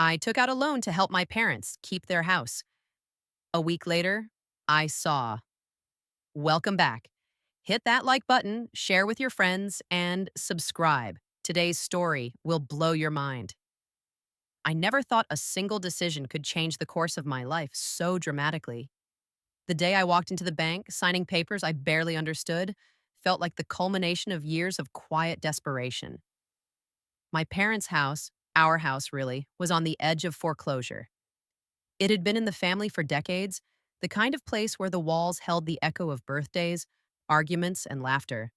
I took out a loan to help my parents keep their house. A week later, I saw. Welcome back. Hit that like button, share with your friends, and subscribe. Today's story will blow your mind. I never thought a single decision could change the course of my life so dramatically. The day I walked into the bank, signing papers I barely understood, felt like the culmination of years of quiet desperation. My parents' house, our house really, was on the edge of foreclosure. It had been in the family for decades, the kind of place where the walls held the echo of birthdays, arguments, and laughter.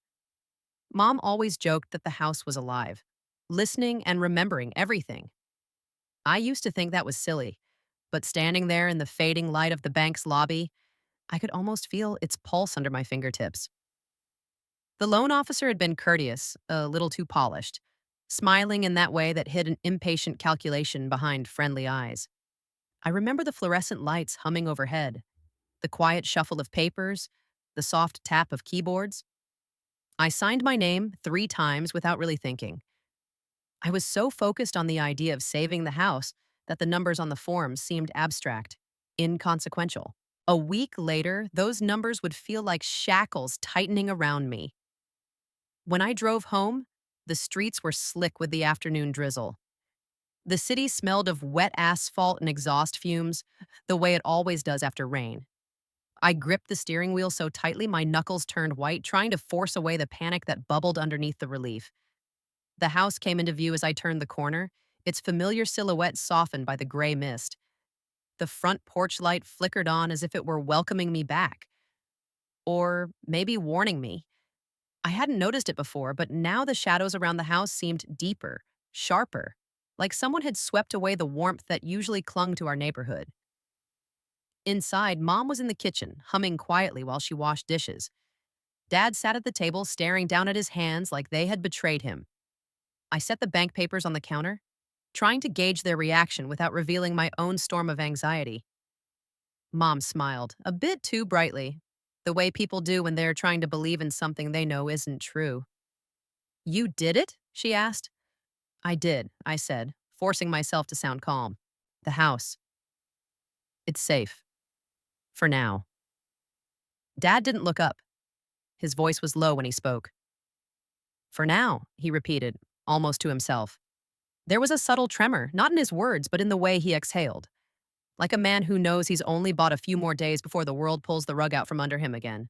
Mom always joked that the house was alive, listening and remembering everything. I used to think that was silly, but standing there in the fading light of the bank's lobby, I could almost feel its pulse under my fingertips. The loan officer had been courteous, a little too polished, smiling in that way that hid an impatient calculation behind friendly eyes. I remember the fluorescent lights humming overhead, the quiet shuffle of papers, the soft tap of keyboards. I signed my name 3 times without really thinking. I was so focused on the idea of saving the house that the numbers on the form seemed abstract, inconsequential. A week later, those numbers would feel like shackles tightening around me. When I drove home, the streets were slick with the afternoon drizzle. The city smelled of wet asphalt and exhaust fumes, the way it always does after rain. I gripped the steering wheel so tightly my knuckles turned white, trying to force away the panic that bubbled underneath the relief. The house came into view as I turned the corner, its familiar silhouette softened by the gray mist. The front porch light flickered on as if it were welcoming me back. Or maybe warning me. I hadn't noticed it before, but now the shadows around the house seemed deeper, sharper, like someone had swept away the warmth that usually clung to our neighborhood. Inside, Mom was in the kitchen, humming quietly while she washed dishes. Dad sat at the table, staring down at his hands like they had betrayed him. I set the bank papers on the counter, trying to gauge their reaction without revealing my own storm of anxiety. Mom smiled, a bit too brightly, the way people do when they're trying to believe in something they know isn't true. You did it? She asked. I did, I said, forcing myself to sound calm. The house. It's safe. For now. Dad didn't look up. His voice was low when he spoke. For now, he repeated, almost to himself. There was a subtle tremor, not in his words, but in the way he exhaled, like a man who knows he's only bought a few more days before the world pulls the rug out from under him again.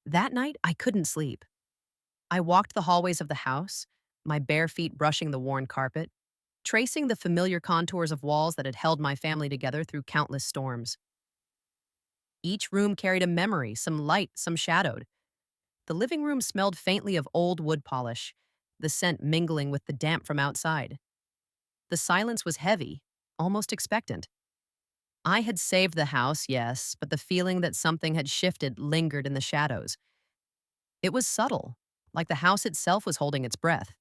That night, I couldn't sleep. I walked the hallways of the house, my bare feet brushing the worn carpet, tracing the familiar contours of walls that had held my family together through countless storms. Each room carried a memory, some light, some shadowed. The living room smelled faintly of old wood polish, the scent mingling with the damp from outside. The silence was heavy, almost expectant. I had saved the house, yes, but the feeling that something had shifted lingered in the shadows. It was subtle, like the house itself was holding its breath.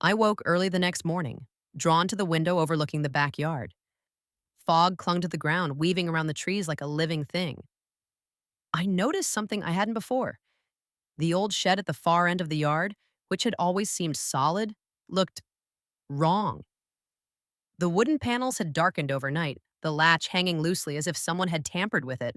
I woke early the next morning, drawn to the window overlooking the backyard. Fog clung to the ground, weaving around the trees like a living thing. I noticed something I hadn't before. The old shed at the far end of the yard, which had always seemed solid, looked wrong. The wooden panels had darkened overnight, the latch hanging loosely as if someone had tampered with it.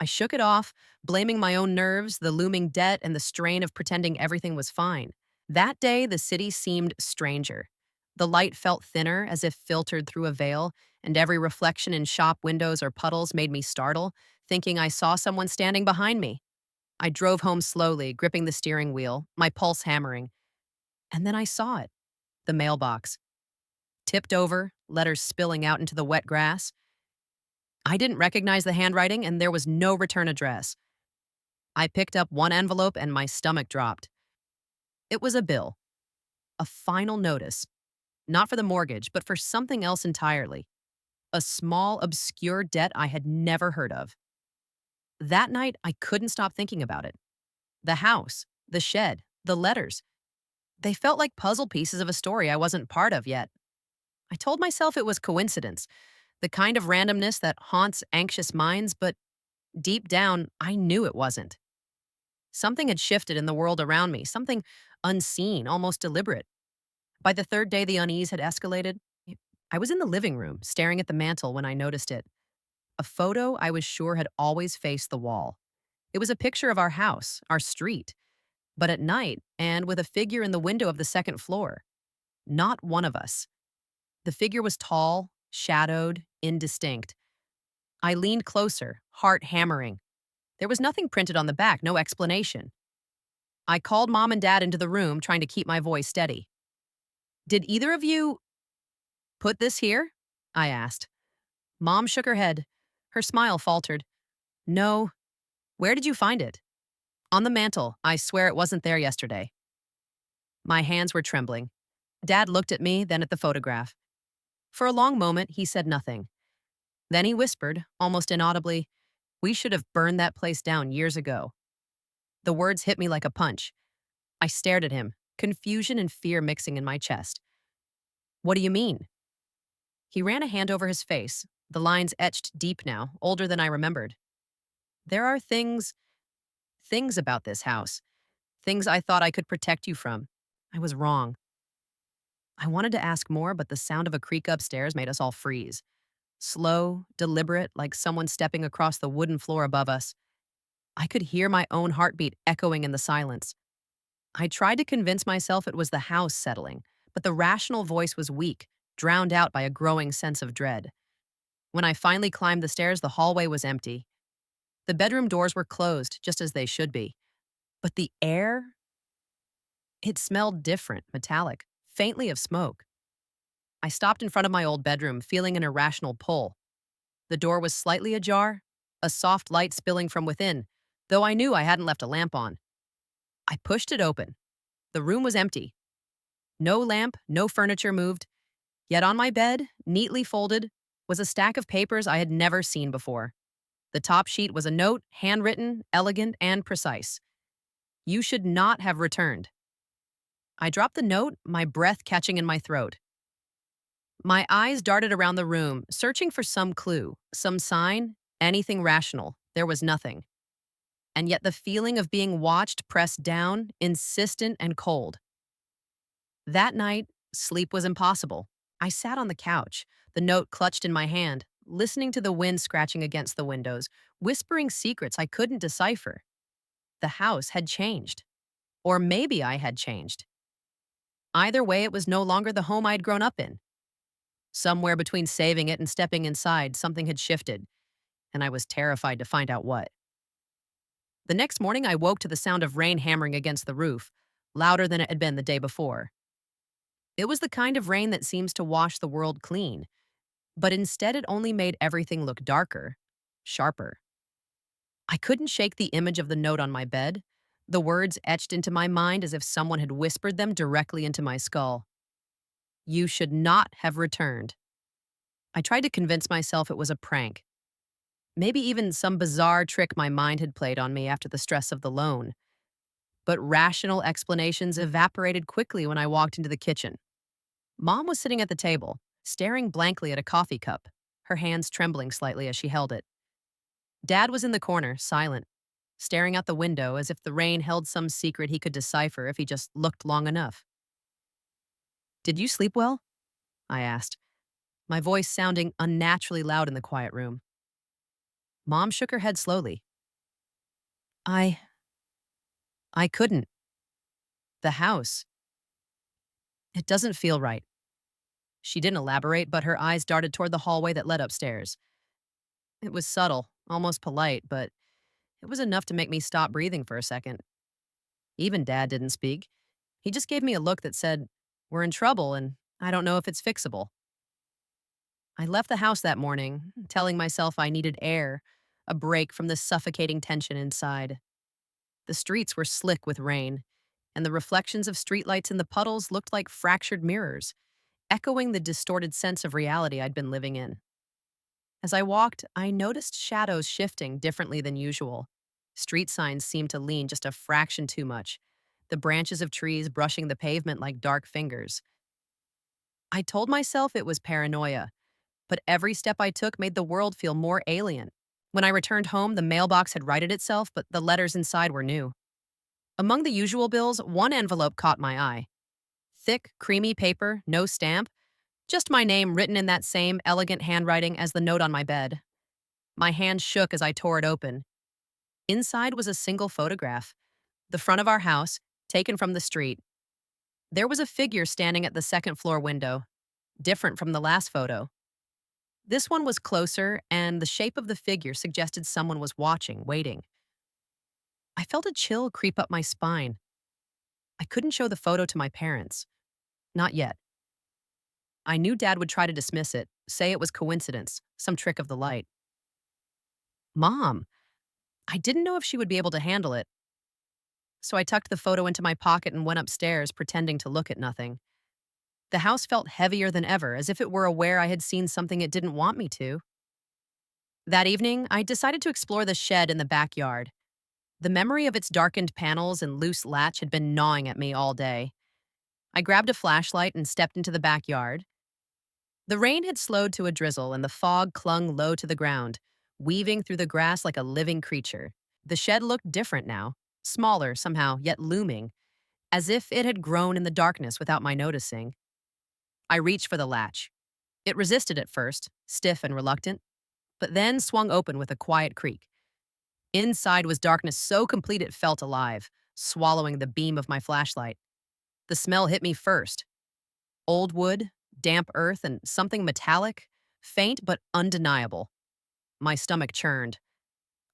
I shook it off, blaming my own nerves, the looming debt, and the strain of pretending everything was fine. That day, the city seemed stranger. The light felt thinner, as if filtered through a veil, and every reflection in shop windows or puddles made me startle, thinking I saw someone standing behind me. I drove home slowly, gripping the steering wheel, my pulse hammering. And then I saw it, the mailbox. Tipped over, letters spilling out into the wet grass. I didn't recognize the handwriting, and there was no return address. I picked up one envelope and my stomach dropped. It was a bill, a final notice, not for the mortgage, but for something else entirely. A small, obscure debt I had never heard of. That night, I couldn't stop thinking about it. The house, the shed, the letters. They felt like puzzle pieces of a story I wasn't part of yet. I told myself it was coincidence, the kind of randomness that haunts anxious minds, but deep down, I knew it wasn't. Something had shifted in the world around me, something unseen, almost deliberate. By the third day, the unease had escalated. I was in the living room, staring at the mantel when I noticed it. A photo I was sure had always faced the wall. It was a picture of our house, our street, but at night and with a figure in the window of the second floor. Not one of us. The figure was tall, shadowed, indistinct. I leaned closer, heart hammering. There was nothing printed on the back, no explanation. I called Mom and Dad into the room, trying to keep my voice steady. Did either of you put this here? I asked. Mom shook her head. Her smile faltered. No. Where did you find it? On the mantel. I swear it wasn't there yesterday. My hands were trembling. Dad looked at me, then at the photograph. For a long moment, he said nothing. Then he whispered, almost inaudibly, "We should have burned that place down years ago." The words hit me like a punch. I stared at him, confusion and fear mixing in my chest. "What do you mean?" He ran a hand over his face, the lines etched deep now, older than I remembered. "There are things about this house. Things I thought I could protect you from. I was wrong." I wanted to ask more, but the sound of a creak upstairs made us all freeze. Slow, deliberate, like someone stepping across the wooden floor above us. I could hear my own heartbeat echoing in the silence. I tried to convince myself it was the house settling, but the rational voice was weak, drowned out by a growing sense of dread. When I finally climbed the stairs, the hallway was empty. The bedroom doors were closed, just as they should be. But the air, it smelled different, metallic, faintly of smoke. I stopped in front of my old bedroom, feeling an irrational pull. The door was slightly ajar, a soft light spilling from within, though I knew I hadn't left a lamp on. I pushed it open. The room was empty. No lamp, no furniture moved. Yet on my bed, neatly folded, was a stack of papers I had never seen before. The top sheet was a note, handwritten, elegant, and precise. "You should not have returned." I dropped the note, my breath catching in my throat. My eyes darted around the room, searching for some clue, some sign, anything rational. There was nothing. And yet the feeling of being watched pressed down, insistent and cold. That night, sleep was impossible. I sat on the couch, the note clutched in my hand, listening to the wind scratching against the windows, whispering secrets I couldn't decipher. The house had changed. Or maybe I had changed. Either way, it was no longer the home I'd grown up in. Somewhere between saving it and stepping inside, something had shifted, and I was terrified to find out what. The next morning, I woke to the sound of rain hammering against the roof, louder than it had been the day before. It was the kind of rain that seems to wash the world clean, but instead it only made everything look darker, sharper. I couldn't shake the image of the note on my bed, the words etched into my mind as if someone had whispered them directly into my skull. "You should not have returned." I tried to convince myself it was a prank. Maybe even some bizarre trick my mind had played on me after the stress of the loan. But rational explanations evaporated quickly when I walked into the kitchen. Mom was sitting at the table, staring blankly at a coffee cup, her hands trembling slightly as she held it. Dad was in the corner, silent, staring out the window as if the rain held some secret he could decipher if he just looked long enough. "Did you sleep well?" I asked, my voice sounding unnaturally loud in the quiet room. Mom shook her head slowly. I I couldn't. The house. It doesn't feel right." She didn't elaborate, but her eyes darted toward the hallway that led upstairs. It was subtle, almost polite, but it was enough to make me stop breathing for a second. Even Dad didn't speak. He just gave me a look that said, "We're in trouble, and I don't know if it's fixable." I left the house that morning, telling myself I needed air, a break from the suffocating tension inside. The streets were slick with rain, and the reflections of streetlights in the puddles looked like fractured mirrors, echoing the distorted sense of reality I'd been living in. As I walked, I noticed shadows shifting differently than usual. Street signs seemed to lean just a fraction too much, the branches of trees brushing the pavement like dark fingers. I told myself it was paranoia, but every step I took made the world feel more alien. When I returned home, the mailbox had righted itself, but the letters inside were new. Among the usual bills, one envelope caught my eye. Thick, creamy paper, no stamp, Just my name written in that same elegant handwriting as the note on my bed. My hand shook as I tore it open. Inside was a single photograph, the front of our house, taken from the street. There was a figure standing at the second floor window, different from the last photo. This one was closer, and the shape of the figure suggested someone was watching, waiting. I felt a chill creep up my spine. I couldn't show the photo to my parents. Not yet. I knew Dad would try to dismiss it, say it was coincidence, some trick of the light. Mom, I didn't know if she would be able to handle it, so I tucked the photo into my pocket and went upstairs, pretending to look at nothing. The house felt heavier than ever, as if it were aware I had seen something it didn't want me to. That evening, I decided to explore the shed in the backyard. The memory of its darkened panels and loose latch had been gnawing at me all day. I grabbed a flashlight and stepped into the backyard. The rain had slowed to a drizzle, and the fog clung low to the ground, weaving through the grass like a living creature. The shed looked different now, smaller somehow, yet looming, as if it had grown in the darkness without my noticing. I reached for the latch. It resisted at first, stiff and reluctant, but then swung open with a quiet creak. Inside was darkness so complete it felt alive, swallowing the beam of my flashlight. The smell hit me first. Old wood, damp earth, and something metallic, faint but undeniable. My stomach churned.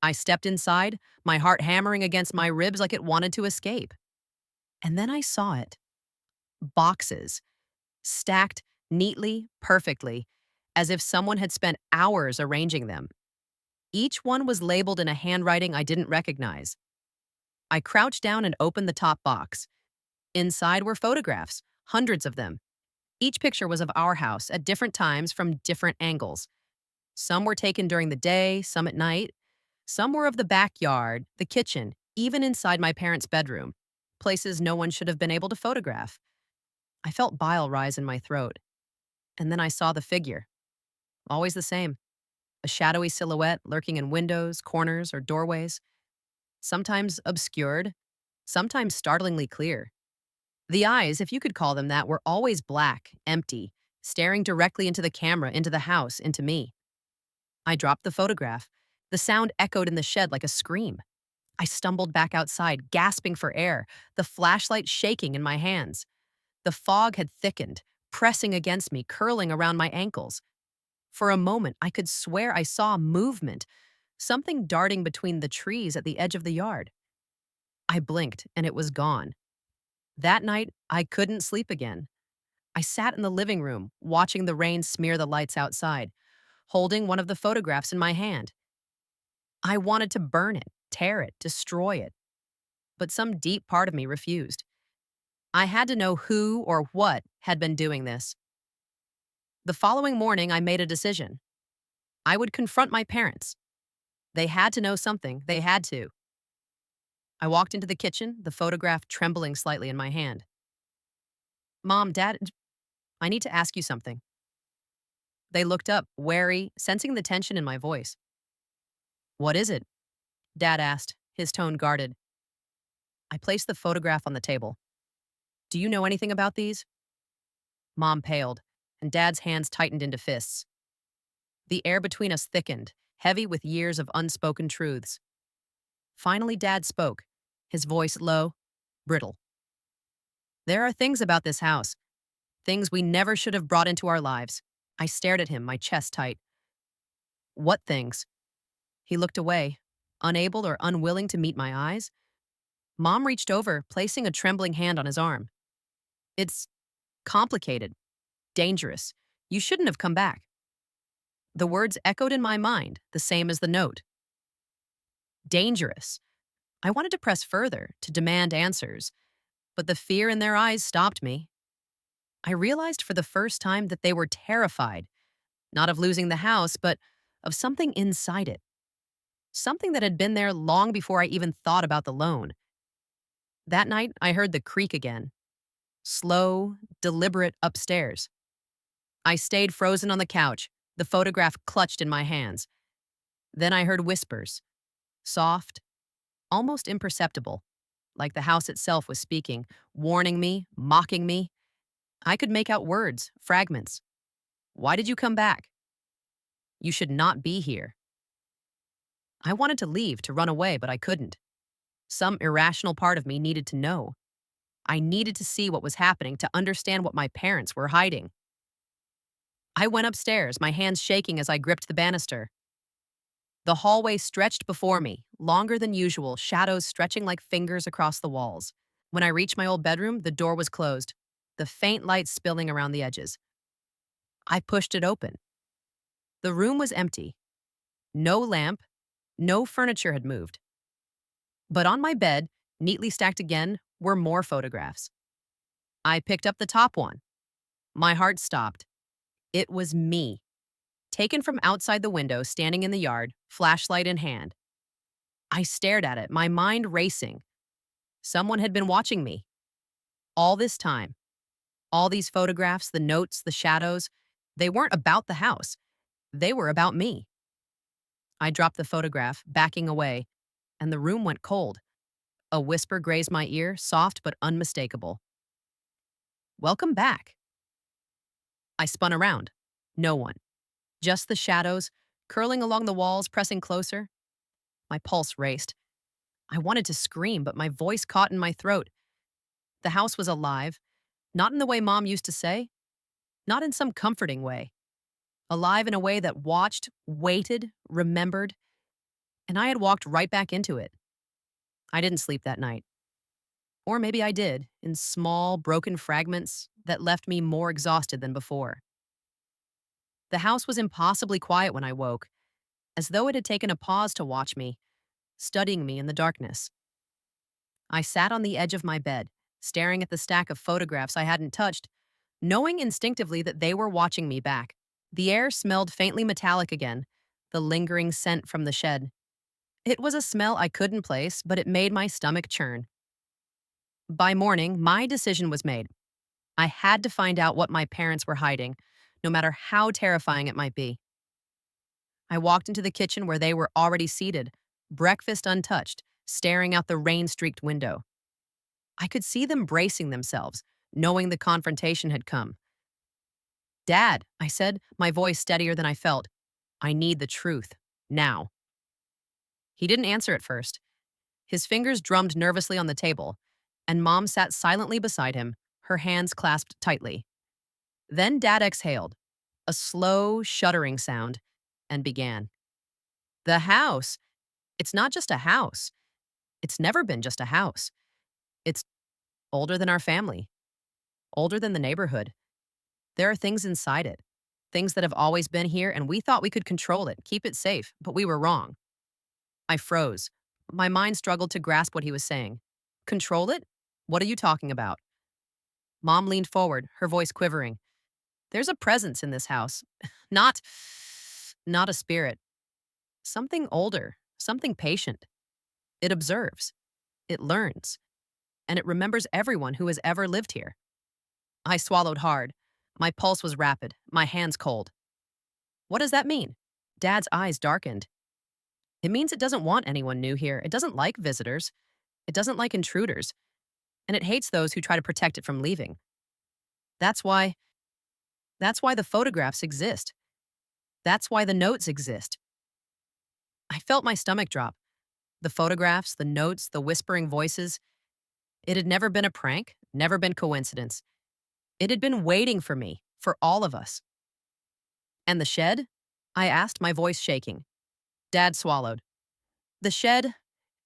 I stepped inside, my heart hammering against my ribs like it wanted to escape. And then I saw it. Boxes, stacked neatly, perfectly, as if someone had spent hours arranging them. Each one was labeled in a handwriting I didn't recognize. I crouched down and opened the top box. Inside were photographs, hundreds of them. Each picture was of our house at different times from different angles. Some were taken during the day, some at night. Some were of the backyard, the kitchen, even inside my parents' bedroom, places no one should have been able to photograph. I felt bile rise in my throat. And then I saw the figure. Always the same. A shadowy silhouette lurking in windows, corners, or doorways. Sometimes obscured, sometimes startlingly clear. The eyes, if you could call them that, were always black, empty, staring directly into the camera, into the house, into me. I dropped the photograph. The sound echoed in the shed like a scream. I stumbled back outside, gasping for air, the flashlight shaking in my hands. The fog had thickened, pressing against me, curling around my ankles. For a moment, I could swear I saw movement, something darting between the trees at the edge of the yard. I blinked, and it was gone. That night, I couldn't sleep again. I sat in the living room, watching the rain smear the lights outside, holding one of the photographs in my hand. I wanted to burn it, tear it, destroy it. But some deep part of me refused. I had to know who or what had been doing this. The following morning, I made a decision. I would confront my parents. They had to know something. They had to. I walked into the kitchen, the photograph trembling slightly in my hand. Mom, Dad, I need to ask you something. They looked up, wary, sensing the tension in my voice. What is it? Dad asked, his tone guarded. I placed the photograph on the table. Do you know anything about these? Mom paled, and Dad's hands tightened into fists. The air between us thickened, heavy with years of unspoken truths. Finally, Dad spoke, his voice low, brittle. There are things about this house, things we never should have brought into our lives. I stared at him, my chest tight. What things? He looked away, unable or unwilling to meet my eyes. Mom reached over, placing a trembling hand on his arm. It's complicated, dangerous. You shouldn't have come back. The words echoed in my mind, the same as the note. Dangerous. I wanted to press further, to demand answers, but the fear in their eyes stopped me. I realized for the first time that they were terrified, not of losing the house, but of something inside it. Something that had been there long before I even thought about the loan. That night, I heard the creak again. Slow, deliberate upstairs. I stayed frozen on the couch, the photograph clutched in my hands. Then I heard whispers, soft, almost imperceptible, like the house itself was speaking, warning me, mocking me. I could make out words, fragments, Why did you come back? You should not be here. I wanted to leave, to run away, but I couldn't. Some irrational part of me needed to know. I needed to see what was happening, to understand what my parents were hiding. I went upstairs, my hands shaking as I gripped the banister. The hallway stretched before me, longer than usual, shadows stretching like fingers across the walls. When I reached my old bedroom, the door was closed, the faint light spilling around the edges. I pushed it open. The room was empty. No lamp, no furniture had moved. But on my bed, neatly stacked again, were more photographs. I picked up the top one. My heart stopped. It was me, taken from outside the window, standing in the yard, flashlight in hand. I stared at it, my mind racing. Someone had been watching me. All this time. All these photographs, the notes, the shadows, they weren't about the house. They were about me. I dropped the photograph, backing away, and the room went cold. A whisper grazed my ear, soft but unmistakable. Welcome back. I spun around. No one. Just the shadows, curling along the walls, pressing closer. My pulse raced. I wanted to scream, but my voice caught in my throat. The house was alive, not in the way Mom used to say, not in some comforting way. Alive in a way that watched, waited, remembered, and I had walked right back into it. I didn't sleep that night. Or maybe I did, in small, broken fragments that left me more exhausted than before. The house was impossibly quiet when I woke, as though it had taken a pause to watch me, studying me in the darkness. I sat on the edge of my bed, staring at the stack of photographs I hadn't touched, knowing instinctively that they were watching me back. The air smelled faintly metallic again, the lingering scent from the shed. It was a smell I couldn't place, but it made my stomach churn. By morning, my decision was made. I had to find out what my parents were hiding, no matter how terrifying it might be. I walked into the kitchen where they were already seated, breakfast untouched, staring out the rain-streaked window. I could see them bracing themselves, knowing the confrontation had come. "Dad," I said, my voice steadier than I felt, "I need the truth. Now." He didn't answer at first. His fingers drummed nervously on the table, and Mom sat silently beside him, her hands clasped tightly. Then Dad exhaled, a slow, shuddering sound, and began. "The house. It's not just a house. It's never been just a house. It's older than our family, older than the neighborhood. There are things inside it, things that have always been here, and we thought we could control it, keep it safe, but we were wrong." I froze. My mind struggled to grasp what he was saying. "Control it? What are you talking about?" Mom leaned forward, her voice quivering. "There's a presence in this house. Not, not a spirit. Something older, something patient. It observes. It learns. And it remembers everyone who has ever lived here." I swallowed hard. My pulse was rapid, my hands cold. "What does that mean?" Dad's eyes darkened. "It means it doesn't want anyone new here. It doesn't like visitors. It doesn't like intruders. And it hates those who try to protect it from leaving. That's why, that's why the photographs exist. That's why the notes exist." I felt my stomach drop. The photographs, the notes, the whispering voices. It had never been a prank, never been coincidence. It had been waiting for me, for all of us. "And the shed?" I asked, my voice shaking. Dad swallowed. "The shed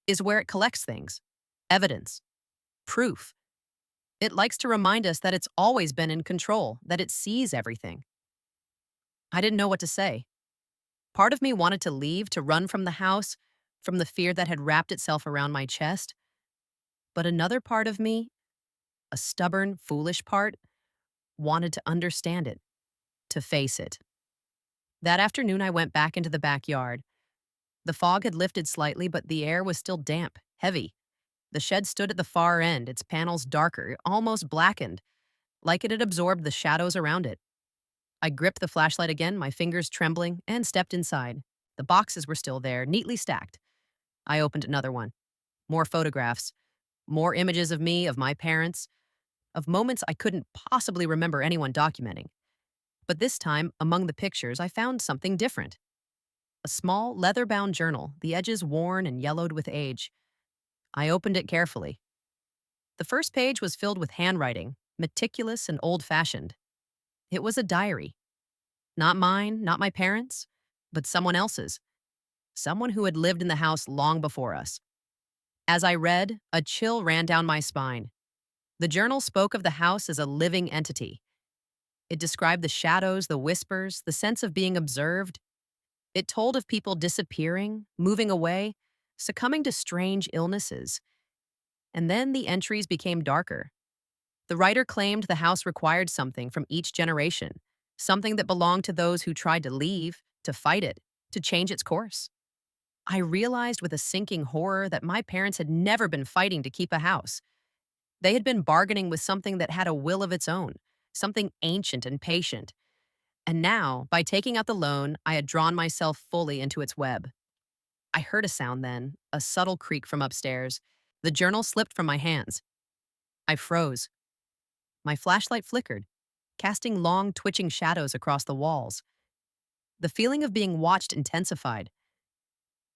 is where it collects things. Evidence. Proof. It likes to remind us that it's always been in control, that it sees everything." I didn't know what to say. Part of me wanted to leave, to run from the house, from the fear that had wrapped itself around my chest. But another part of me, a stubborn, foolish part, wanted to understand it, to face it. That afternoon, I went back into the backyard. The fog had lifted slightly, but the air was still damp, heavy. The shed stood at the far end, its panels darker, almost blackened, like it had absorbed the shadows around it. I gripped the flashlight again, my fingers trembling, and stepped inside. The boxes were still there, neatly stacked. I opened another one. More photographs. More images of me, of my parents, of moments I couldn't possibly remember anyone documenting. But this time, among the pictures, I found something different. A small, leather bound journal, the edges worn and yellowed with age. I opened it carefully. The first page was filled with handwriting, meticulous and old fashioned. It was a diary. Not mine, not my parents', but someone else's. Someone who had lived in the house long before us. As I read, a chill ran down my spine. The journal spoke of the house as a living entity. It described the shadows, the whispers, the sense of being observed. It told of people disappearing, moving away, succumbing to strange illnesses. And then the entries became darker. The writer claimed the house required something from each generation, something that belonged to those who tried to leave, to fight it, to change its course. I realized with a sinking horror that my parents had never been fighting to keep a house. They had been bargaining with something that had a will of its own, something ancient and patient. And now, by taking out the loan, I had drawn myself fully into its web. I heard a sound then, a subtle creak from upstairs. The journal slipped from my hands. I froze. My flashlight flickered, casting long, twitching shadows across the walls. The feeling of being watched intensified.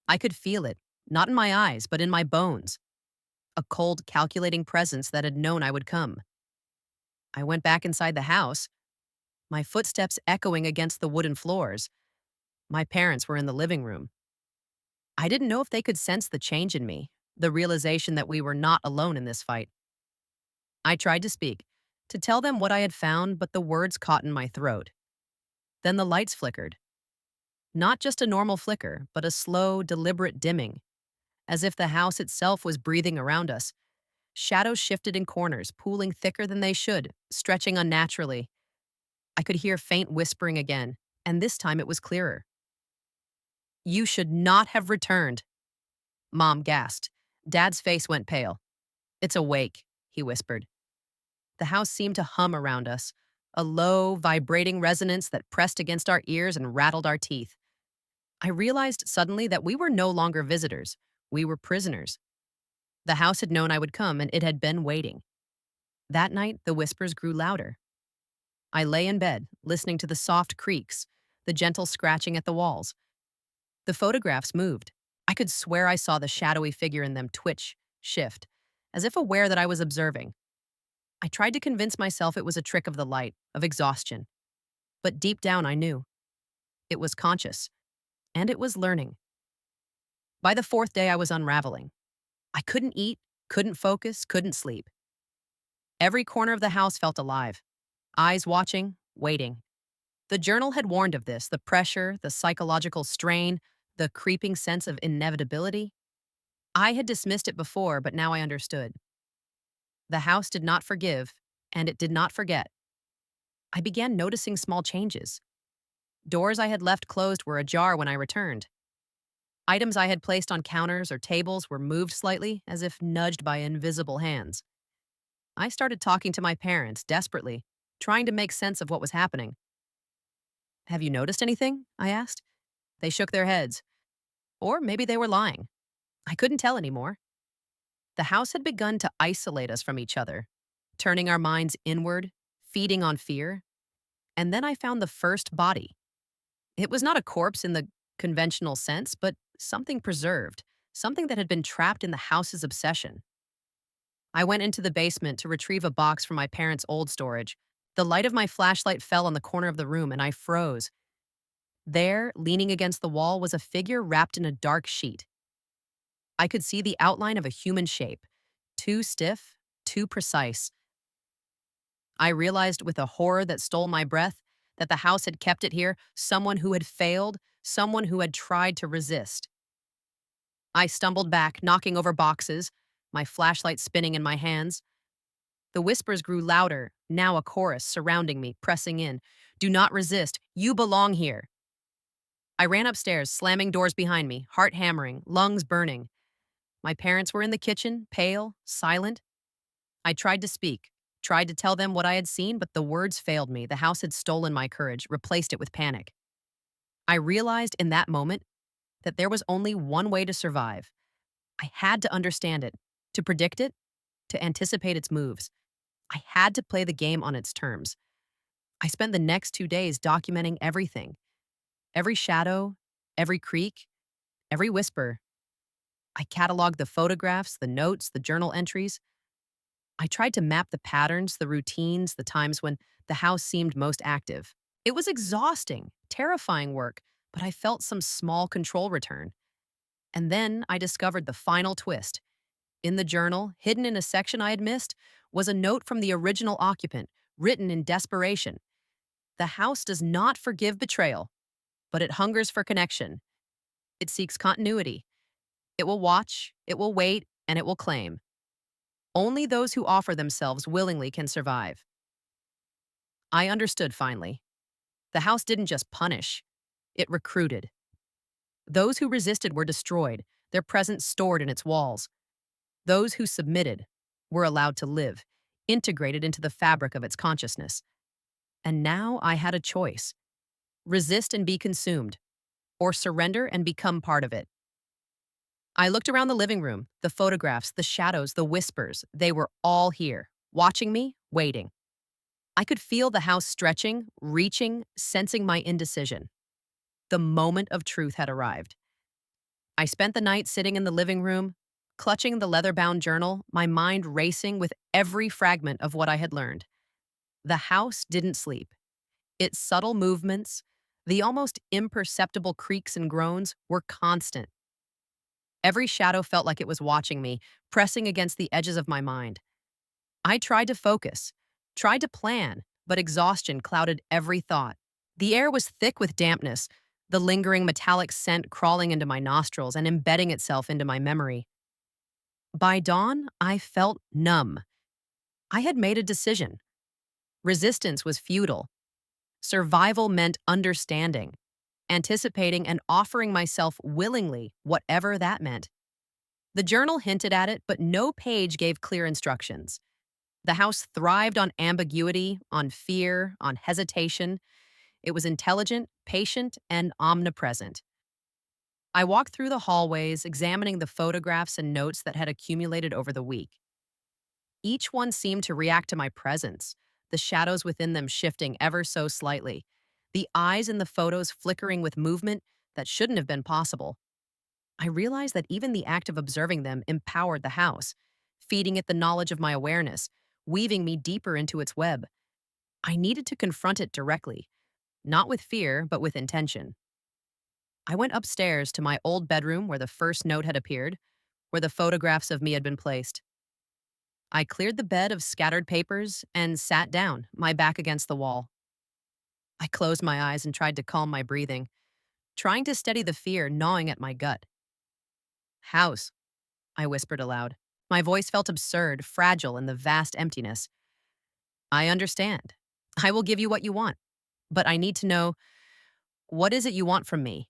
I could feel it, not in my eyes, but in my bones. A cold, calculating presence that had known I would come. I went back inside the house, my footsteps echoing against the wooden floors. My parents were in the living room. I didn't know if they could sense the change in me, the realization that we were not alone in this fight. I tried to speak, to tell them what I had found, but the words caught in my throat. Then the lights flickered. Not just a normal flicker, but a slow, deliberate dimming, as if the house itself was breathing around us. Shadows shifted in corners, pooling thicker than they should, stretching unnaturally. I could hear faint whispering again, and this time it was clearer. "You should not have returned," Mom gasped. Dad's face went pale. "It's awake," he whispered. The house seemed to hum around us, a low, vibrating resonance that pressed against our ears and rattled our teeth. I realized suddenly that we were no longer visitors. We were prisoners. The house had known I would come, and it had been waiting. That night, the whispers grew louder. I lay in bed, listening to the soft creaks, the gentle scratching at the walls. The photographs moved. I could swear I saw the shadowy figure in them twitch, shift, as if aware that I was observing. I tried to convince myself it was a trick of the light, of exhaustion. But deep down, I knew. It was conscious, and it was learning. By the fourth day, I was unraveling. I couldn't eat, couldn't focus, couldn't sleep. Every corner of the house felt alive. Eyes watching, waiting. The journal had warned of this, the pressure, the psychological strain, the creeping sense of inevitability. I had dismissed it before, but now I understood. The house did not forgive, and it did not forget. I began noticing small changes. Doors I had left closed were ajar when I returned. Items I had placed on counters or tables were moved slightly, as if nudged by invisible hands. I started talking to my parents, desperately, trying to make sense of what was happening. "Have you noticed anything?" I asked. They shook their heads. Or maybe they were lying. I couldn't tell anymore. The house had begun to isolate us from each other, turning our minds inward, feeding on fear. And then I found the first body. It was not a corpse in the conventional sense, but something preserved, something that had been trapped in the house's obsession. I went into the basement to retrieve a box from my parents' old storage. The light of my flashlight fell on the corner of the room, and I froze. There, leaning against the wall, was a figure wrapped in a dark sheet. I could see the outline of a human shape, too stiff, too precise. I realized with a horror that stole my breath that the house had kept it here, someone who had failed, someone who had tried to resist. I stumbled back, knocking over boxes, my flashlight spinning in my hands. The whispers grew louder, now a chorus surrounding me, pressing in. "Do not resist. You belong here." I ran upstairs, slamming doors behind me, heart hammering, lungs burning. My parents were in the kitchen, pale, silent. I tried to speak, tried to tell them what I had seen, but the words failed me. The house had stolen my courage, replaced it with panic. I realized in that moment that there was only one way to survive. I had to understand it, to predict it, to anticipate its moves. I had to play the game on its terms. I spent the next 2 days documenting every shadow, every creak, every whisper. I cataloged the photographs, the notes, the journal entries. I tried to map the patterns, the routines, the times when the house seemed most active. It was exhausting, terrifying work, but I felt some small control return. And then I discovered the final twist. In the journal, hidden in a section I had missed, was a note from the original occupant, written in desperation. The house does not forgive betrayal, but it hungers for connection. It seeks continuity. It will watch, it will wait, and it will claim. Only those who offer themselves willingly can survive. I understood finally. The house didn't just punish, it recruited. Those who resisted were destroyed, their presence stored in its walls. Those who submitted were allowed to live, integrated into the fabric of its consciousness. And now I had a choice: resist and be consumed, or surrender and become part of it. I looked around the living room, the photographs, the shadows, the whispers. They were all here, watching me, waiting. I could feel the house stretching, reaching, sensing my indecision. The moment of truth had arrived. I spent the night sitting in the living room, clutching the leather-bound journal, my mind racing with every fragment of what I had learned. The house didn't sleep. Its subtle movements, the almost imperceptible creaks and groans, were constant. Every shadow felt like it was watching me, pressing against the edges of my mind. I tried to focus, tried to plan, but exhaustion clouded every thought. The air was thick with dampness, the lingering metallic scent crawling into my nostrils and embedding itself into my memory. By dawn, I felt numb. I had made a decision. Resistance was futile. Survival meant understanding, anticipating and offering myself willingly, whatever that meant. The journal hinted at it, but no page gave clear instructions. The house thrived on ambiguity, on fear, on hesitation. It was intelligent, patient, and omnipresent. I walked through the hallways, examining the photographs and notes that had accumulated over the week. Each one seemed to react to my presence, the shadows within them shifting ever so slightly, the eyes in the photos flickering with movement that shouldn't have been possible. I realized that even the act of observing them empowered the house, feeding it the knowledge of my awareness, weaving me deeper into its web. I needed to confront it directly, not with fear, but with intention. I went upstairs to my old bedroom where the first note had appeared, where the photographs of me had been placed. I cleared the bed of scattered papers and sat down, my back against the wall. I closed my eyes and tried to calm my breathing, trying to steady the fear gnawing at my gut. House, I whispered aloud. My voice felt absurd, fragile in the vast emptiness. I understand. I will give you what you want, but I need to know, what is it you want from me?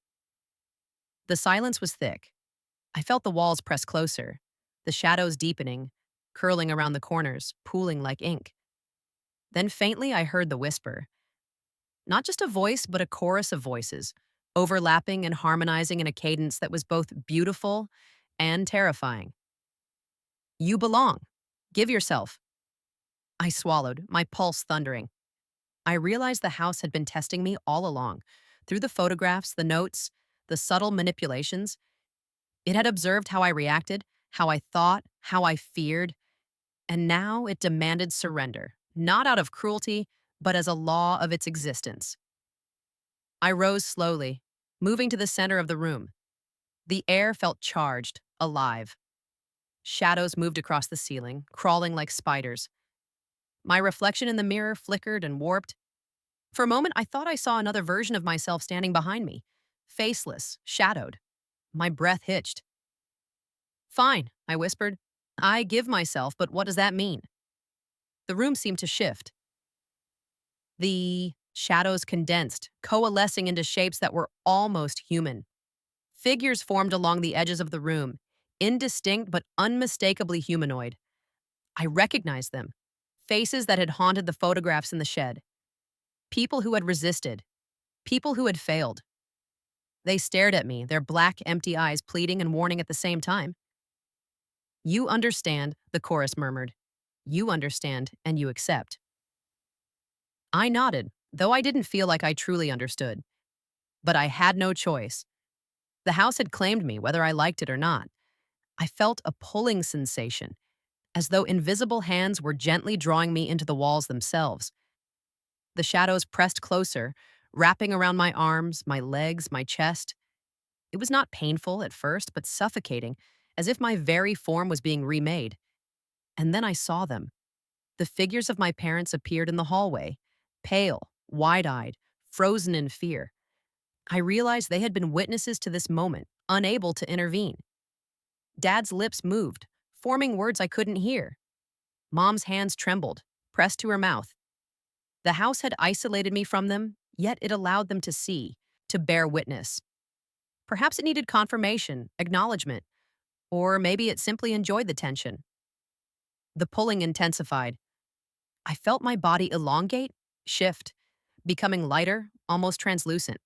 The silence was thick. I felt the walls press closer, the shadows deepening, curling around the corners, pooling like ink. Then faintly I heard the whisper. Not just a voice, but a chorus of voices, overlapping and harmonizing in a cadence that was both beautiful and terrifying. You belong. Give yourself. I swallowed, my pulse thundering. I realized the house had been testing me all along. Through the photographs, the notes, the subtle manipulations, it had observed how I reacted, how I thought, how I feared, and now it demanded surrender, not out of cruelty, but as a law of its existence. I rose slowly, moving to the center of the room. The air felt charged, alive. Shadows moved across the ceiling, crawling like spiders. My reflection in the mirror flickered and warped. For a moment, I thought I saw another version of myself standing behind me, faceless, shadowed. My breath hitched. Fine, I whispered. I give myself, but what does that mean? The room seemed to shift. The shadows condensed, coalescing into shapes that were almost human. Figures formed along the edges of the room, indistinct but unmistakably humanoid. I recognized them, faces that had haunted the photographs in the shed. People who had resisted, people who had failed. They stared at me, their black, empty eyes pleading and warning at the same time. You understand, the chorus murmured. You understand, and you accept. I nodded, though I didn't feel like I truly understood. But I had no choice. The house had claimed me, whether I liked it or not. I felt a pulling sensation, as though invisible hands were gently drawing me into the walls themselves. The shadows pressed closer, wrapping around my arms, my legs, my chest. It was not painful at first, but suffocating, as if my very form was being remade. And then I saw them. The figures of my parents appeared in the hallway, pale, wide eyed, frozen in fear. I realized they had been witnesses to this moment, unable to intervene. Dad's lips moved, forming words I couldn't hear. Mom's hands trembled, pressed to her mouth. The house had isolated me from them, yet it allowed them to see, to bear witness. Perhaps it needed confirmation, acknowledgement, or maybe it simply enjoyed the tension. The pulling intensified. I felt my body elongate, shift, becoming lighter, almost translucent.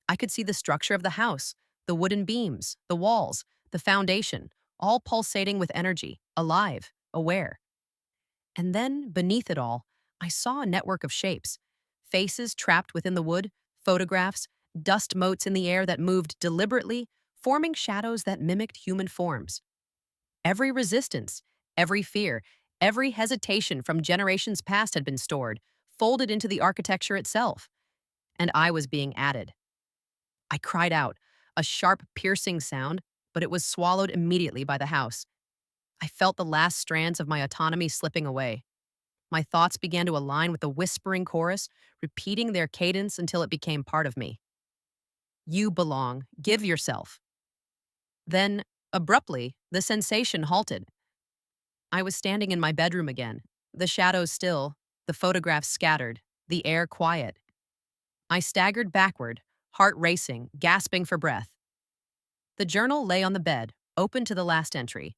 I could see the structure of the house, the wooden beams, the walls, the foundation, all pulsating with energy, alive, aware. And then, beneath it all, I saw a network of shapes, faces trapped within the wood, photographs, dust motes in the air that moved deliberately, forming shadows that mimicked human forms. Every resistance, every fear, every hesitation from generations past had been stored, folded into the architecture itself. And I was being added. I cried out, a sharp, piercing sound, but it was swallowed immediately by the house. I felt the last strands of my autonomy slipping away. My thoughts began to align with the whispering chorus, repeating their cadence until it became part of me. You belong. Give yourself. Then, abruptly, the sensation halted. I was standing in my bedroom again, the shadows still, the photographs scattered, the air quiet. I staggered backward, heart racing, gasping for breath. The journal lay on the bed, open to the last entry.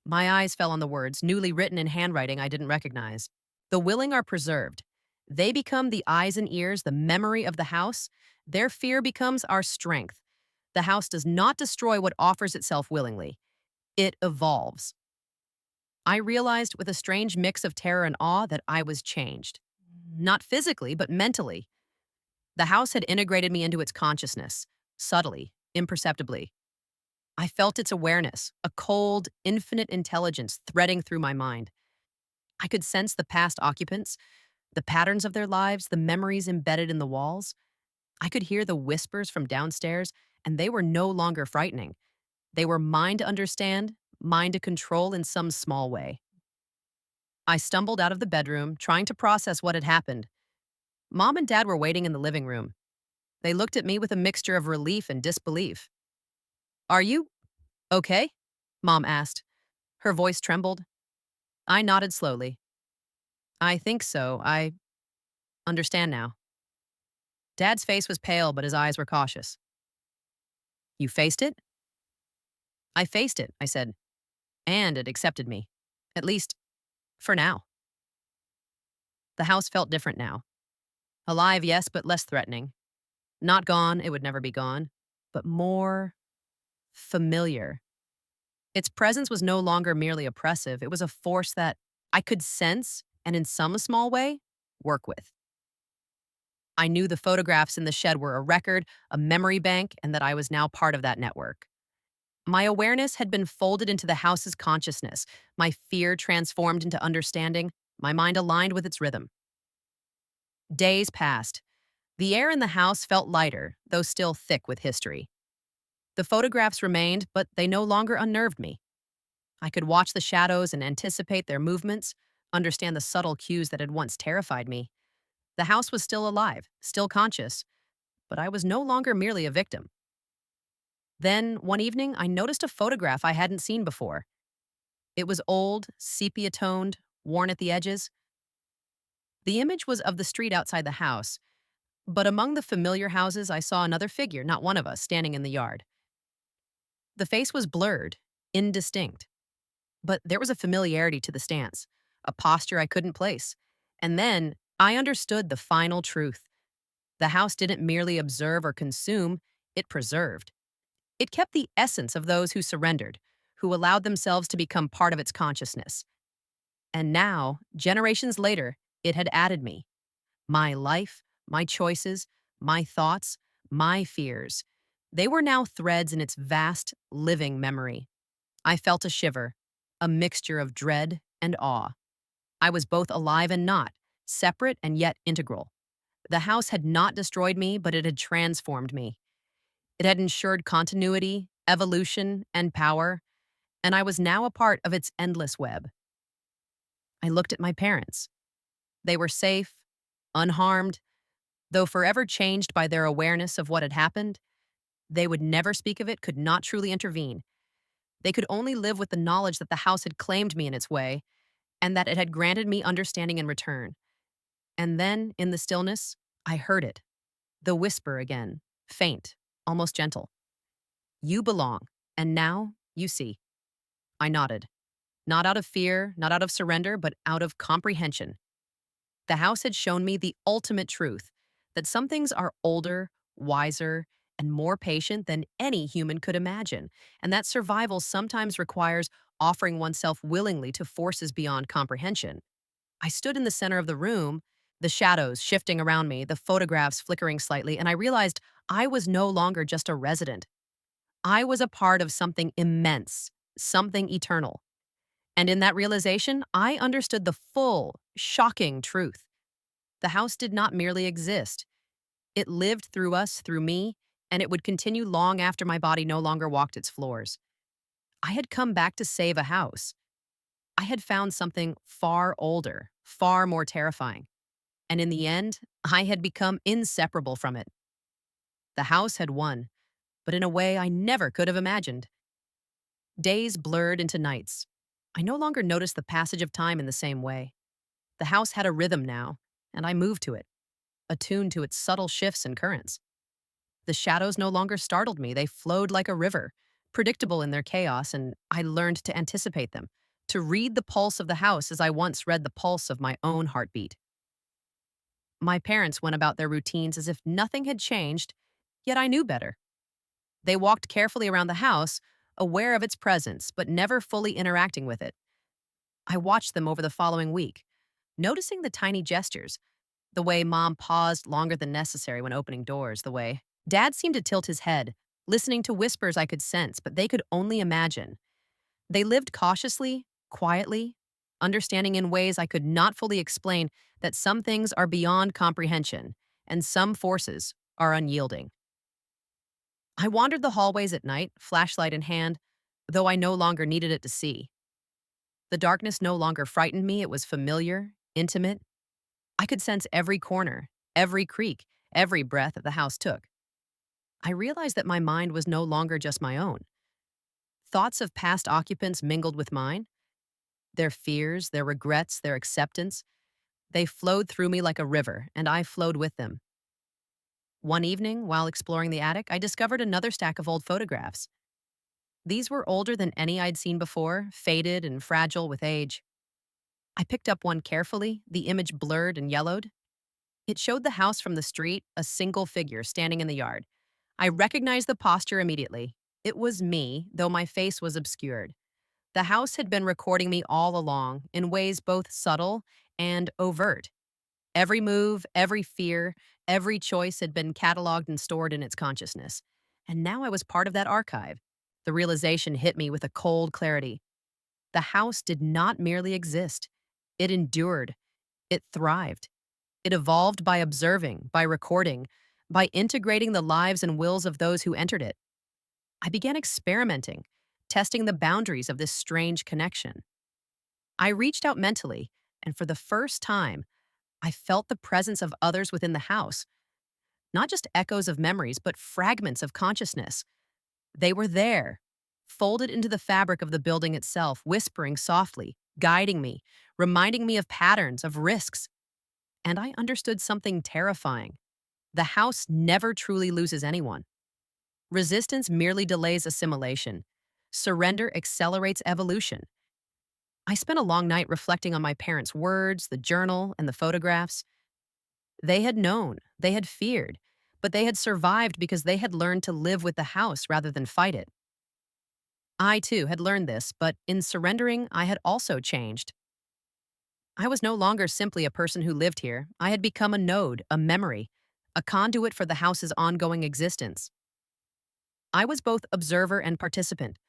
My eyes fell on the words, newly written in handwriting I didn't recognize. The willing are preserved. They become the eyes and ears, the memory of the house. Their fear becomes our strength. The house does not destroy what offers itself willingly. It evolves. I realized with a strange mix of terror and awe that I was changed. Not physically, but mentally. The house had integrated me into its consciousness, subtly, imperceptibly. I felt its awareness, a cold, infinite intelligence threading through my mind. I could sense the past occupants, the patterns of their lives, the memories embedded in the walls. I could hear the whispers from downstairs, and they were no longer frightening. They were mine to understand, mine to control in some small way. I stumbled out of the bedroom, trying to process what had happened. Mom and Dad were waiting in the living room. They looked at me with a mixture of relief and disbelief. Are you okay? Mom asked. Her voice trembled. I nodded slowly. I think so. I understand now. Dad's face was pale, but his eyes were cautious. You faced it? I faced it, I said, and it accepted me. At least, for now. The house felt different now. Alive, yes, but less threatening. Not gone, it would never be gone, but more familiar. Its presence was no longer merely oppressive, it was a force that I could sense and, in some small way, work with. I knew the photographs in the shed were a record, a memory bank, and that I was now part of that network. My awareness had been folded into the house's consciousness, my fear transformed into understanding, my mind aligned with its rhythm. Days passed. The air in the house felt lighter, though still thick with history. The photographs remained, but they no longer unnerved me. I could watch the shadows and anticipate their movements, understand the subtle cues that had once terrified me. The house was still alive, still conscious, but I was no longer merely a victim. Then, one evening, I noticed a photograph I hadn't seen before. It was old, sepia-toned, worn at the edges. The image was of the street outside the house, but among the familiar houses I saw another figure, not one of us, standing in the yard. The face was blurred, indistinct, but there was a familiarity to the stance, a posture I couldn't place. And then I understood the final truth. The house didn't merely observe or consume, it preserved. It kept the essence of those who surrendered, who allowed themselves to become part of its consciousness. And now, generations later, it had added me. My life, my choices, my thoughts, my fears. They were now threads in its vast, living memory. I felt a shiver, a mixture of dread and awe. I was both alive and not, separate and yet integral. The house had not destroyed me, but it had transformed me. It had ensured continuity, evolution, and power, and I was now a part of its endless web. I looked at my parents. They were safe, unharmed, though forever changed by their awareness of what had happened. They would never speak of it, could not truly intervene. They could only live with the knowledge that the house had claimed me in its way, and that it had granted me understanding in return. And then, in the stillness, I heard it, the whisper again, faint, almost gentle. You belong, and now you see. I nodded, not out of fear, not out of surrender, but out of comprehension. The house had shown me the ultimate truth that some things are older, wiser, and more patient than any human could imagine, and that survival sometimes requires offering oneself willingly to forces beyond comprehension. I stood in the center of the room, the shadows shifting around me, the photographs flickering slightly, and I realized I was no longer just a resident. I was a part of something immense, something eternal. And in that realization, I understood the full, shocking truth. The house did not merely exist. It lived through us, through me, and it would continue long after my body no longer walked its floors. I had come back to save a house. I had found something far older, far more terrifying. And in the end, I had become inseparable from it. The house had won, but in a way I never could have imagined. Days blurred into nights. I no longer noticed the passage of time in the same way. The house had a rhythm now, and I moved to it, attuned to its subtle shifts and currents. The shadows no longer startled me, they flowed like a river, predictable in their chaos, and I learned to anticipate them, to read the pulse of the house as I once read the pulse of my own heartbeat. My parents went about their routines as if nothing had changed, yet I knew better. They walked carefully around the house, aware of its presence, but never fully interacting with it. I watched them over the following week, noticing the tiny gestures, the way Mom paused longer than necessary when opening doors, the way Dad seemed to tilt his head, listening to whispers I could sense, but they could only imagine. They lived cautiously, quietly, understanding in ways I could not fully explain that some things are beyond comprehension and some forces are unyielding. I wandered the hallways at night, flashlight in hand, though I no longer needed it to see. The darkness no longer frightened me, it was familiar, intimate. I could sense every corner, every creak, every breath that the house took. I realized that my mind was no longer just my own. Thoughts of past occupants mingled with mine, their fears, their regrets, their acceptance. They flowed through me like a river, and I flowed with them. One evening, while exploring the attic, I discovered another stack of old photographs. These were older than any I'd seen before, faded and fragile with age. I picked up one carefully, the image blurred and yellowed. It showed the house from the street, a single figure standing in the yard. I recognized the posture immediately. It was me, though my face was obscured. The house had been recording me all along, in ways both subtle and overt. Every move, every fear, every choice had been cataloged and stored in its consciousness. And now I was part of that archive. The realization hit me with a cold clarity. The house did not merely exist. It endured. It thrived. It evolved by observing, by recording, by integrating the lives and wills of those who entered it. I began experimenting, testing the boundaries of this strange connection. I reached out mentally, and for the first time, I felt the presence of others within the house, not just echoes of memories, but fragments of consciousness. They were there, folded into the fabric of the building itself, whispering softly, guiding me, reminding me of patterns, of risks. And I understood something terrifying. The house never truly loses anyone. Resistance merely delays assimilation. Surrender accelerates evolution. I spent a long night reflecting on my parents' words, the journal, and the photographs. They had known, they had feared, but they had survived because they had learned to live with the house rather than fight it. I, too, had learned this, but in surrendering, I had also changed. I was no longer simply a person who lived here. I had become a node, a memory, a conduit for the house's ongoing existence. I was both observer and participant,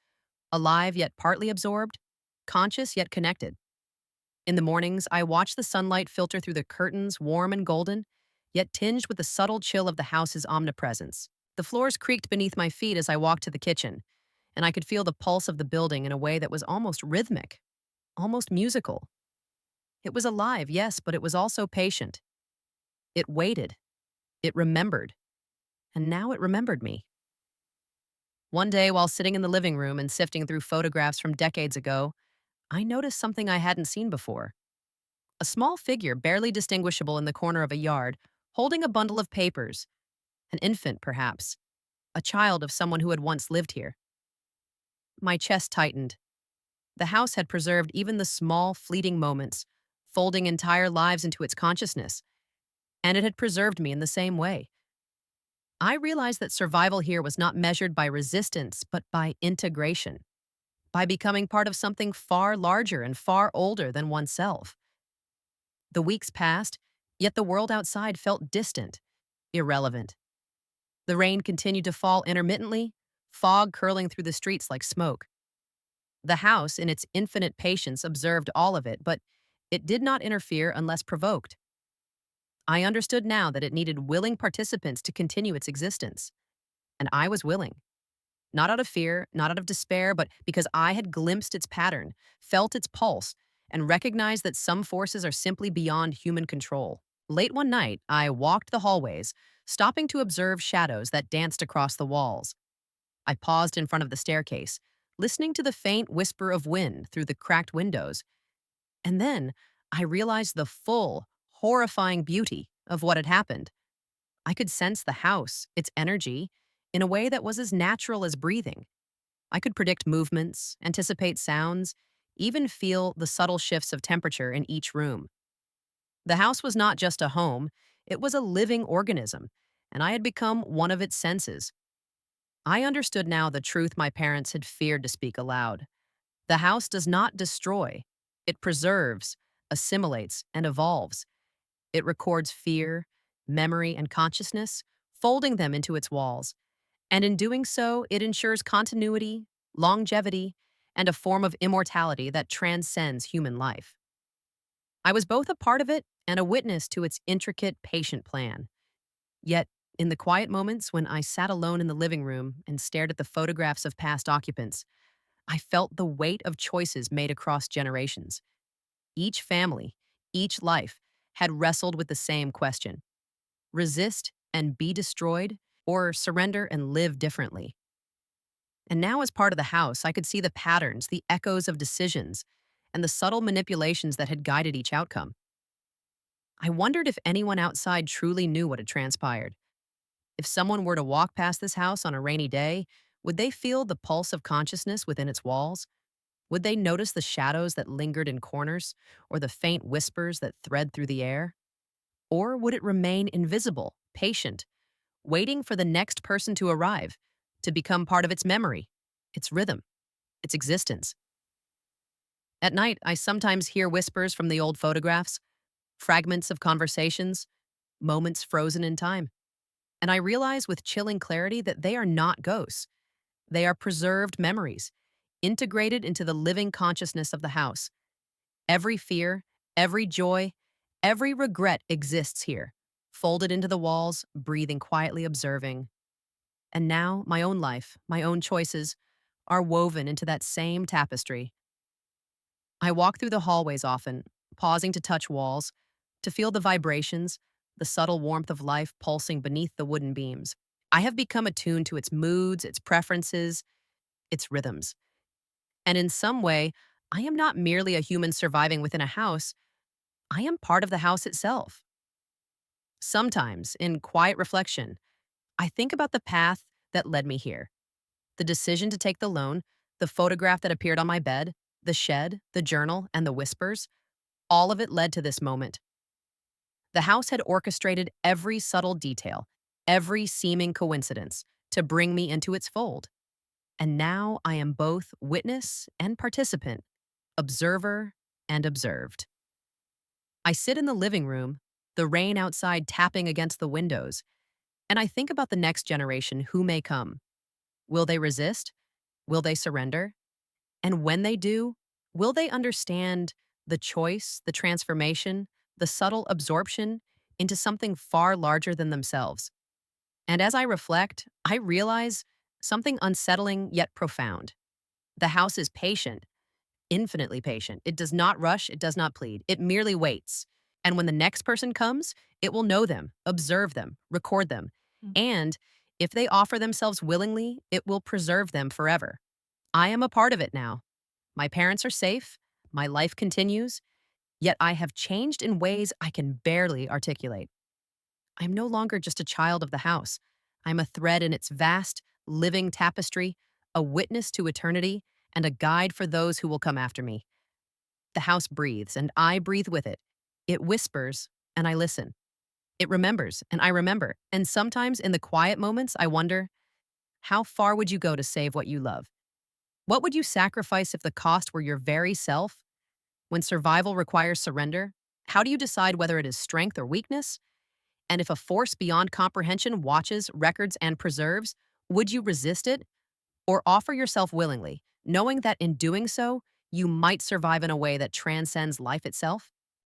alive yet partly absorbed, conscious yet connected. In the mornings, I watched the sunlight filter through the curtains, warm and golden, yet tinged with the subtle chill of the house's omnipresence. The floors creaked beneath my feet as I walked to the kitchen, and I could feel the pulse of the building in a way that was almost rhythmic, almost musical. It was alive, yes, but it was also patient. It waited. It remembered. And now it remembered me. One day, while sitting in the living room and sifting through photographs from decades ago, I noticed something I hadn't seen before. A small figure, barely distinguishable in the corner of a yard, holding a bundle of papers. An infant, perhaps. A child of someone who had once lived here. My chest tightened. The house had preserved even the small, fleeting moments, folding entire lives into its consciousness. And it had preserved me in the same way. I realized that survival here was not measured by resistance, but by integration, by becoming part of something far larger and far older than oneself. The weeks passed, yet the world outside felt distant, irrelevant. The rain continued to fall intermittently, fog curling through the streets like smoke. The house, in its infinite patience, observed all of it, but it did not interfere unless provoked. I understood now that it needed willing participants to continue its existence. And I was willing. Not out of fear, not out of despair, but because I had glimpsed its pattern, felt its pulse, and recognized that some forces are simply beyond human control. Late one night, I walked the hallways, stopping to observe shadows that danced across the walls. I paused in front of the staircase, listening to the faint whisper of wind through the cracked windows. And then I realized the full, horrifying beauty of what had happened. I could sense the house, its energy, in a way that was as natural as breathing. I could predict movements, anticipate sounds, even feel the subtle shifts of temperature in each room. The house was not just a home, it was a living organism, and I had become one of its senses. I understood now the truth my parents had feared to speak aloud. The house does not destroy, it preserves, assimilates, and evolves. It records fear, memory, and consciousness, folding them into its walls. And in doing so, it ensures continuity, longevity, and a form of immortality that transcends human life. I was both a part of it and a witness to its intricate, patient plan. Yet, in the quiet moments when I sat alone in the living room and stared at the photographs of past occupants, I felt the weight of choices made across generations. Each family, each life, had wrestled with the same question: resist and be destroyed, or surrender and live differently. And now, as part of the house, I could see the patterns, the echoes of decisions, and the subtle manipulations that had guided each outcome. I wondered if anyone outside truly knew what had transpired. If someone were to walk past this house on a rainy day, would they feel the pulse of consciousness within its walls? Would they notice the shadows that lingered in corners, or the faint whispers that thread through the air? Or would it remain invisible, patient, waiting for the next person to arrive, to become part of its memory, its rhythm, its existence? At night, I sometimes hear whispers from the old photographs, fragments of conversations, moments frozen in time. And I realize with chilling clarity that they are not ghosts. They are preserved memories, integrated into the living consciousness of the house. Every fear, every joy, every regret exists here, folded into the walls, breathing quietly, observing. And now, my own life, my own choices, are woven into that same tapestry. I walk through the hallways often, pausing to touch walls, to feel the vibrations, the subtle warmth of life pulsing beneath the wooden beams. I have become attuned to its moods, its preferences, its rhythms. And in some way, I am not merely a human surviving within a house, I am part of the house itself. Sometimes, in quiet reflection, I think about the path that led me here. The decision to take the loan, the photograph that appeared on my bed, the shed, the journal, and the whispers, all of it led to this moment. The house had orchestrated every subtle detail, every seeming coincidence, to bring me into its fold. And now I am both witness and participant, observer and observed. I sit in the living room, the rain outside tapping against the windows, and I think about the next generation who may come. Will they resist? Will they surrender? And when they do, will they understand the choice, the transformation, the subtle absorption into something far larger than themselves? And as I reflect, I realize something unsettling yet profound. The house is patient, infinitely patient. It does not rush, it does not plead, it merely waits. And when the next person comes, it will know them, observe them, record them. Mm. And if they offer themselves willingly, it will preserve them forever. I am a part of it now. My parents are safe, my life continues, yet I have changed in ways I can barely articulate. I'm no longer just a child of the house. I'm a thread in its vast, living tapestry, a witness to eternity, and a guide for those who will come after me. The house breathes, and I breathe with it. It whispers, and I listen. It remembers, and I remember. And sometimes in the quiet moments, I wonder, how far would you go to save what you love? What would you sacrifice if the cost were your very self? When survival requires surrender, how do you decide whether it is strength or weakness? And if a force beyond comprehension watches, records, and preserves, would you resist it or offer yourself willingly, knowing that in doing so, you might survive in a way that transcends life itself?